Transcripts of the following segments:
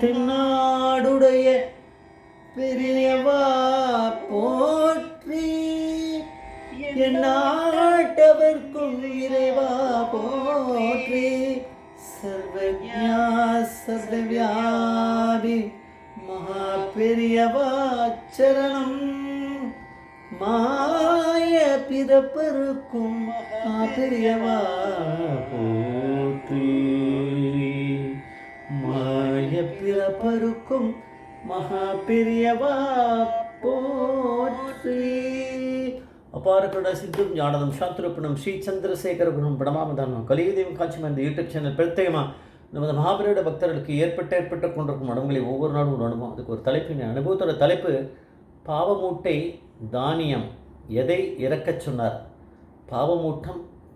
தென்னாடுடைய பெரியவா போற்றி, என் நாட்டவர்க்கும் இறைவா போற்றி, சர்வஜா சர்வவியாபி மகா பெரியவா சரணம், மாய பிறப்பருக்கும் மகா பெரியவா போற்றி, மாய பிறப்பருக்கும் மகா பெரியவா போற்றி. அபாரகருட சித்தம் ஞானதம் சாஸ்திரப்பணம் ஸ்ரீ சந்திரசேகர குரும் படமாமதானம் கலியுதேவம் காட்சியம் இந்த யூடியூப் சேனல் பிரத்யேகமாக நமது மகாபெரியோட பக்தர்களுக்கு ஏற்பட்ட கொண்டிருக்கும் அனுபவங்களை ஒவ்வொரு நாளும் ஒரு அனுபவம். அதுக்கு ஒரு தலைப்பு, அனுபவத்தோட தலைப்பு பாவமூட்டை தானியம் எதை இறக்கச் சொன்னார்.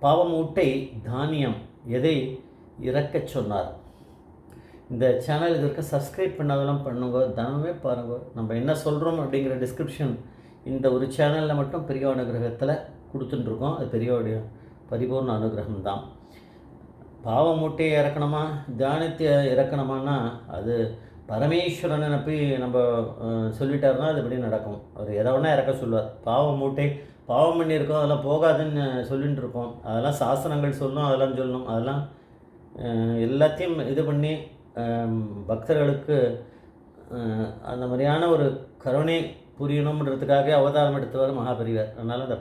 பாவமூட்டை தானியம் எதை இறக்கச் சொன்னார். இந்த சேனல் இதற்கு சப்ஸ்கிரைப் பண்ணாதெல்லாம் பண்ணுங்க, தினமே பாருங்கள். நம்ம என்ன சொல்கிறோம் அப்படிங்கிற டிஸ்கிரிப்ஷன் இந்த ஒரு சேனலில் மட்டும் பெரிய அனுகிரகத்தில் கொடுத்துட்டுருக்கோம். அது பெரியவுடைய பரிபூர்ண அனுகிரகம் தான். பாவமூட்டையை இறக்கணுமா தியானத்தை இறக்கணுமான்னா அது பரமேஸ்வரனை போய் நம்ம சொல்லிட்டாருன்னா அது எப்படி நடக்கும். அவர் எதை வேணால் இறக்க சொல்லுவார். பாவமூட்டை பாவம் பண்ணியிருக்கோம் அதெல்லாம் போகாதுன்னு சொல்லிட்டு இருக்கோம். அதெல்லாம் சாஸ்திரங்கள் சொல்லணும், அதெல்லாம் சொல்லணும். அதெல்லாம் எல்லாத்தையும் இது பண்ணி பக்தர்களுக்கு அந்த மாதிரியான ஒரு கருணை புரியணுன்றதுக்காக அவதாரம் எடுத்தவர் மகாபெரிவர். அதனால் அந்த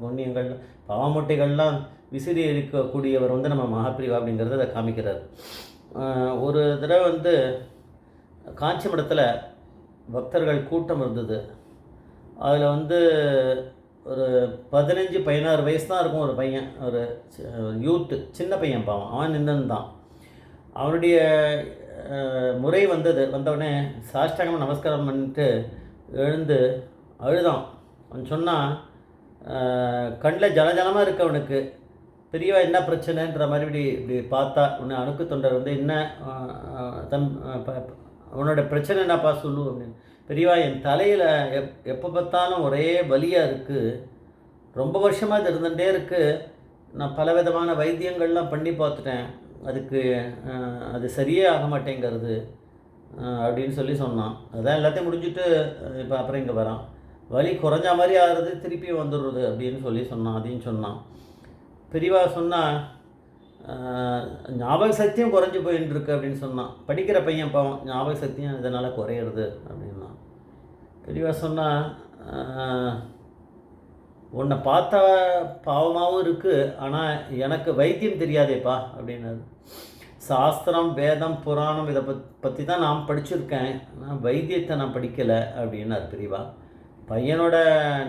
புண்ணியங்கள் பாவமூட்டைகள்லாம் விசிறி இருக்கக்கூடியவர் நம்ம மகாபெரிவா அப்படிங்கிறத அதை காமிக்கிறார். ஒரு தடவை காஞ்சி மடத்தில் பக்தர்கள் கூட்டம் இருந்தது. அதில் ஒரு 15-16 வயசு தான் இருக்கும். ஒரு பையன், ஒரு யூத்து, சின்ன பையன், பாவம், அவன் நின்றுதான். அவனுடைய முறை வந்தவுடனே சாஷ்டாங்கமாக நமஸ்காரம் பண்ணிட்டு எழுந்து அழுதான். அவன் சொன்னான், கண்ணில் ஜலஜலமாக இருக்கு அவனுக்கு. பெரியவா என்ன பிரச்சனைன்ற மாதிரி இப்படி பார்த்தா உன்னை அணுக்கு தொண்டர் என்ன உன்னோட பிரச்சனை என்னப்பா சொல்லு அப்படின்னு. பெரியவா, என் தலையில் எப்போ பார்த்தாலும் ஒரே வலியாக இருக்குது, ரொம்ப வருஷமாக அது இருந்துகிட்டே இருக்குது, நான் பல விதமான வைத்தியங்கள்லாம் பண்ணி பார்த்துட்டேன், அதுக்கு அது சரியே ஆக மாட்டேங்கிறது அப்படின்னு சொன்னான். அதான் எல்லாத்தையும் முடிஞ்சுட்டு இப்போ அப்புறம் இங்கே வரான். வலி குறைஞ்ச மாதிரி ஆகிறது, திருப்பி வந்துடுறது அப்படின்னு சொன்னான். அதையும் சொன்னான். பெரியவா சொன்னால் ஞாபக சக்தியும் குறைஞ்சி போயின்னு இருக்கு அப்படின்னு சொன்னான். படிக்கிற பையன் பாவம், ஞாபக சக்தியும் இதனால் குறையிறது அப்படின்னா. பெரியவா சொன்னால், உன்னை பார்த்தா பாவமாகவும் இருக்குது, ஆனால் எனக்கு வைத்தியம் தெரியாதேப்பா அப்படின்னாரு. சாஸ்திரம் வேதம் புராணம் இதை பற்றி தான் நான் படிச்சிருக்கேன், ஆனால் வைத்தியத்தை நான் படிக்கலை அப்படின்னார் பெரியவா. பையனோட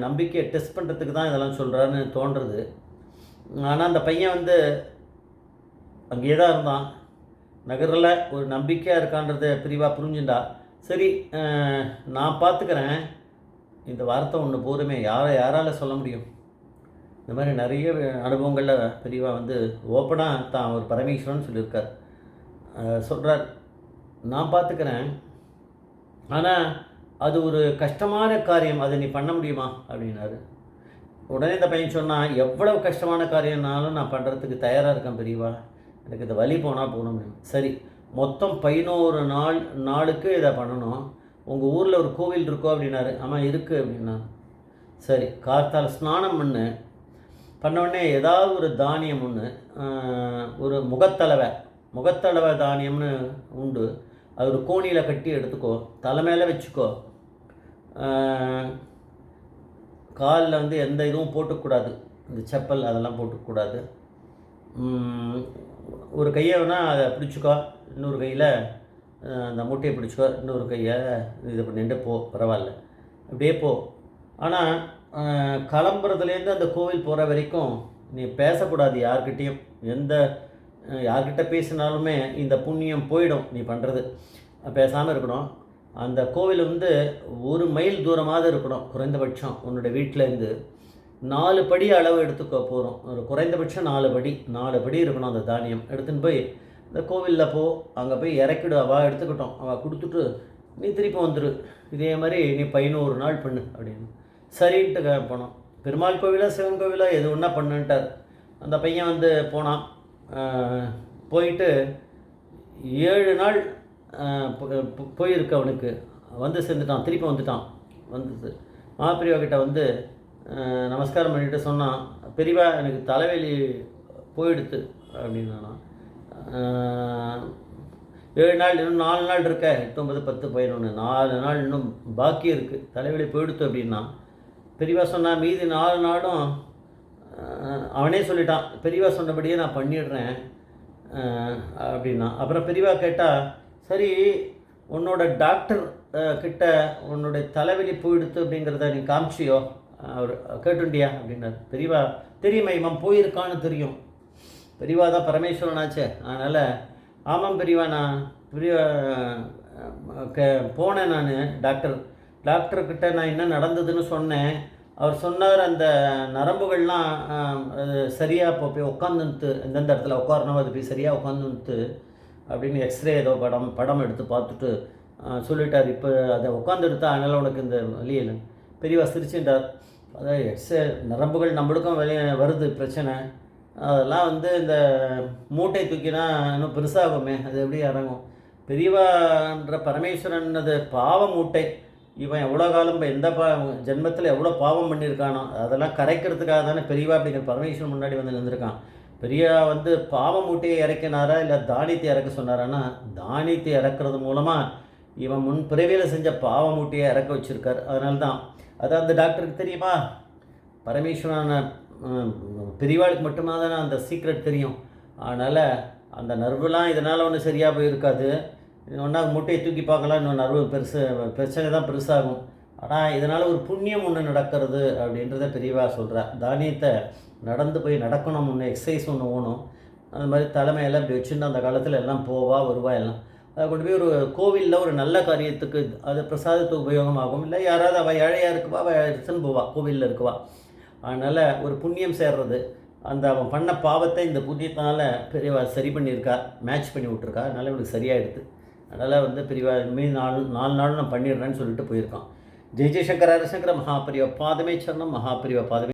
நம்பிக்கையை டெஸ்ட் பண்ணுறதுக்கு தான் இதெல்லாம் சொல்கிறான்னு தோன்றுறது. ஆனால் அந்த பையன் அங்கேயே தான் இருந்தான். நகரில் ஒரு நம்பிக்கையாக இருக்கான்றதை பெரியவா புரிஞ்சுண்டா. சரி, நான் பார்த்துக்கிறேன், இந்த வார்த்தை ஒன்று போதுமே, யாரால் சொல்ல முடியும். இந்த மாதிரி நிறைய அனுபவங்களில் பெரியவா ஓப்பனாக தான் ஒரு பரமேஸ்வரன் சொல்லியிருக்கார். சொல்கிறார், நான் பார்த்துக்கிறேன், ஆனால் அது ஒரு கஷ்டமான காரியம், அதை நீ பண்ண முடியுமா அப்படின்னாரு. உடனே இந்த பையன் சொன்னால், எவ்வளவு கஷ்டமான காரியம்னாலும் நான் பண்ணுறதுக்கு தயாராக இருக்கேன் பெரியவா, எனக்கு இந்த வலி போனால் போகணும். சரி, மொத்தம் 11 நாளுக்கு இதை பண்ணணும். உங்கள் ஊரில் ஒரு கோவில் இருக்கோ அப்படின்னாரு. ஆமாம் இருக்குது அப்படின்னா. சரி, கார்த்தால் ஸ்நானம் பண்ணவுடனே ஏதாவது ஒரு தானியம் ஒன்று, ஒரு முகத்தளவை தானியம்னு உண்டு, அது ஒரு கோணியில் கட்டி எடுத்துக்கோ, தலை மேலே வச்சுக்கோ, காலில் எந்த இதுவும் போட்டுக்கூடாது, இந்த செப்பல் அதெல்லாம் போட்டுக்கூடாது. ஒரு கையை வேணால் அதை பிடிச்சிக்கோ, இன்னொரு கையில் அந்த மூட்டையை பிடிச்சிக்கோ, இன்னொரு கையை இது பண்ணிட்டு போ, பரவாயில்ல, அப்படியே போ. ஆனால் கிளம்புறதுலேருந்து அந்த கோவில் போகிற வரைக்கும் நீ பேசக்கூடாது யார்கிட்டையும். யார்கிட்ட பேசினாலுமே இந்த புண்ணியம் போயிடும். நீ பண்ணுறது பேசாமல் இருக்கணும். அந்த கோவில் 1 மைல் தூரமாக இருக்கணும் குறைந்தபட்சம். உன்னோட வீட்டிலேருந்து 4 படி அளவு எடுத்துக்கோ போகிறோம். ஒரு குறைந்தபட்சம் 4 படி இருக்கணும். அந்த தானியம் எடுத்துன்னு போய் இந்த கோவிலில் போ, அங்கே போய் இறக்கிடு, அவள் எடுத்துக்கிட்டோம், அவள் கொடுத்துட்டு நீ திருப்பி வந்துடு. இதே மாதிரி நீ 11 நாள் பண்ணு அப்படின்னு. சரின்ட்டு போனோம். பெருமாள் கோவிலோ சிவன் கோவிலோ எது ஒன்றா பண்ணுன்ட்டார். அந்த பையன் போனான். போயிட்டு 7 நாள் போயிருக்கு அவனுக்கு. வந்து சேர்ந்துட்டான், திருப்பி வந்துட்டான். வந்து மகாபிரிவா கிட்ட வந்து நமஸ்காரம் பண்ணிவிட்டு சொன்னான், பெரியவா எனக்கு தலைவலி போயிடுத்து அப்படின்னானா. 7 நாள், இன்னும் 4 நாள் இருக்க, 8, 9, 10, 11, 4 நாள் இன்னும் பாக்கி இருக்குது, தலைவலி போயிடுத்து அப்படின்னா. பெரியவா சொன்னால் மீதி 4 நாளும் அவனே சொல்லிட்டான், பெரியவா சொன்னபடியே நான் பண்ணிடுறேன் அப்படின்னா. அப்புறம் பெரியவா கேட்டால், சரி உன்னோட டாக்டர் கிட்ட உன்னுடைய தலைவலி போயிடுத்து அப்படிங்கிறத நீ காமிச்சியோ, அவர் கேட்டுண்டியா அப்படின்னாரு. பெரியவா தெரியுமா, இவன் போயிருக்கான்னு தெரியும். பெரியவா தான் பரமேஸ்வரனாச்சே. அதனால் ஆமாம் பெரியவா, நான் போனேன். நான் டாக்டர்கிட்ட நான் என்ன நடந்ததுன்னு சொன்னேன். அவர் சொன்னார், அந்த நரம்புகள்லாம் சரியாக இப்போ போய் உட்காந்துன்ட்டு, எந்தெந்த இடத்துல உட்காரணும் அது போய் சரியாக உட்காந்துன்ட்டு அப்படின்னு எக்ஸ்ரே ஏதோ படம் எடுத்து பார்த்துட்டு சொல்லிட்டார். இப்போ அதை உட்காந்துடுத்தா, அதனால் உனக்கு இந்த வழியில். பெரியவா சிரிச்சுட்டார். அதாவது எக்ஸ்ரே நரம்புகள் நம்மளுக்கும் வெளியே வருது பிரச்சனை, அதெல்லாம் வந்து இந்த மூட்டை தூக்கினா இன்னும் பெருசாகுமே, அது எப்படி இறங்கும். பெரியவான்ற பரமேஸ்வரன் அது பாவ மூட்டை. இவன் எவ்வளோ காலம் இப்போ எந்த ஜென்மத்தில் எவ்வளோ பாவம் பண்ணியிருக்கானோ அதெல்லாம் கரைக்கிறதுக்காக தானே பெரியவா அப்படிங்கிற பரமேஸ்வரன் முன்னாடி வந்து நின்றுருக்கான். பெரியவா வந்து பாவ மூட்டையை இறக்கினாரா இல்லை தானியத்தை இறக்க சொன்னாரான்னா, தானியத்தை இறக்குறது மூலமாக இவன் முன் பிறவியில் செஞ்ச பாவ மூட்டையை இறக்க வச்சுருக்கார். அதனால தான் அது அந்த டாக்டருக்கு தெரியுமா, பரமேஸ்வரன பெரியவாளுக்கு மட்டுமா தானே அந்த சீக்ரெட் தெரியும். அதனால் அந்த நர்வுலாம் இதனால் ஒன்றும் சரியாக போயிருக்காது. ஒன்றா மூட்டையை தூக்கி பார்க்கலாம், இன்னும் நர்வு பிரச்சனை தான் பெருசாகும். ஆனால் இதனால் ஒரு புண்ணியம் ஒன்று நடக்கிறது அப்படின்றத பெரியவா சொல்கிறா. தானியத்தை நடந்து போய் நடக்கணும், ஒன்று எக்ஸசைஸ் ஒன்று ஓணும். அந்த மாதிரி தலைமையெல்லாம் இப்படி வச்சுருந்து அந்த காலத்தில் எல்லாம் போவா வருவா எல்லாம். அதை கொண்டு போய் ஒரு கோவிலில் ஒரு நல்ல காரியத்துக்கு அது பிரசாதத்துக்கு உபயோகமாகும். இல்லை யாராவது அவள் ஏழையாக இருக்குவா, அவள் எடுத்துன்னு போவா, கோவிலில் இருக்குவா. அதனால் ஒரு புண்ணியம் சேர்றது, அந்த அவன் பண்ண பாவத்தை இந்த புண்ணியத்தினால பெரியவா சரி பண்ணியிருக்கா, மேட்ச் பண்ணி விட்ருக்கா. அதனால் இவனுக்கு சரியாயிடுது. அதனால் வந்து பெரியவா இனிமேல் 4 நாள் நான் பண்ணிடுறேன்னு சொல்லிட்டு போயிருக்கான். ஜெய் ஜெய்சங்கர ஹரிசங்கர மகாபரிவா பாதமே சரணம், மகாபரிவா பாதமே.